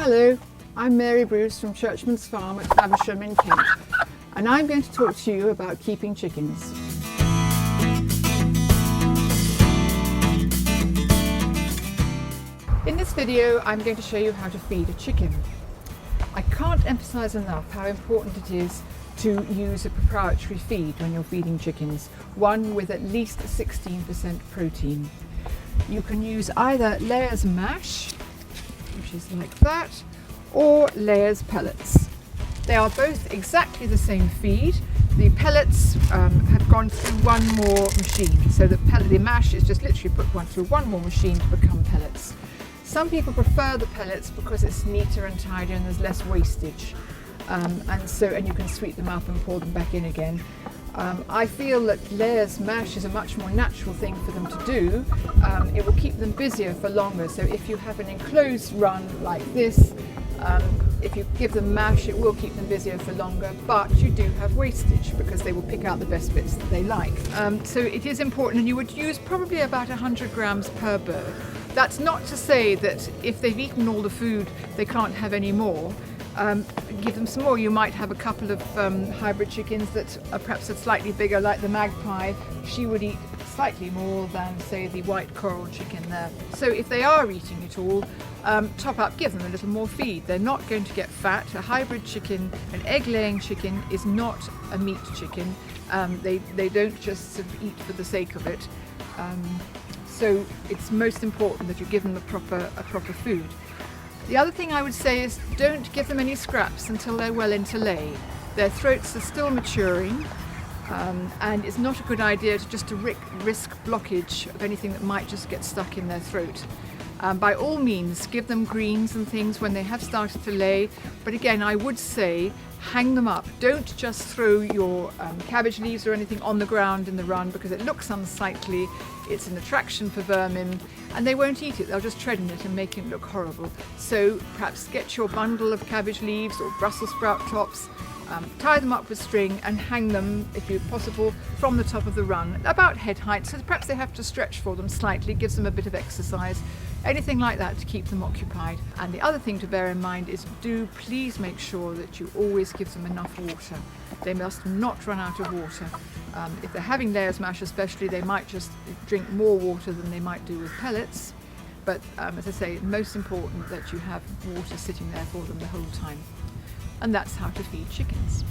Hello, I'm Mary Bruce from Churchman's Farm at Faversham in Kent, and I'm going to talk to you about keeping chickens. In this video, I'm going to show you how to feed a chicken. I can't emphasize enough how important it is to use a proprietary feed when you're feeding chickens, one with at least 16% protein. You can use either Layers mash, which is like that, or Layers pellets. They are both exactly the same feed. The pellets have gone through one more machine, so the mash is just literally put through one more machine to become pellets. Some people prefer the pellets because it's neater and tidier and there's less wastage, and you can sweep them up and pour them back in again. I feel that Layers mash is a much more natural thing for them to do. It will keep them busier for longer, so if you have an enclosed run like this, if you give them mash, it will keep them busier for longer, but you do have wastage because they will pick out the best bits that they like. So it is important, and you would use probably about 100 grams per bird. That's not to say that if they've eaten all the food, they can't have any more. Give them some more. You might have a couple of hybrid chickens that are perhaps slightly bigger, like the magpie. She would eat slightly more than, say, the white coral chicken there. So if they are eating it all, top up, give them a little more feed. They're not going to get fat. A hybrid chicken, an egg-laying chicken, is not a meat chicken. They don't just sort of eat for the sake of it. So it's most important that you give them a proper food. The other thing I would say is don't give them any scraps until they're well into lay. Their throats are still maturing, and it's not a good idea to risk blockage of anything that might just get stuck in their throat. By all means, give them greens and things when they have started to lay, but again, I would say hang them up. Don't just throw your cabbage leaves or anything on the ground in the run because it looks unsightly, it's an attraction for vermin, and they won't eat it, they'll just tread in it and make it look horrible. So perhaps get your bundle of cabbage leaves or Brussels sprout tops, tie them up with string and hang them, if possible, from the top of the run, about head height, so perhaps they have to stretch for them slightly, gives them a bit of exercise, anything like that to keep them occupied. And the other thing to bear in mind is do please make sure that you always give them enough water. They must not run out of water. If they're having Layers mash especially, they might just drink more water than they might do with pellets. But as I say, most important that you have water sitting there for them the whole time. And that's how to feed chickens.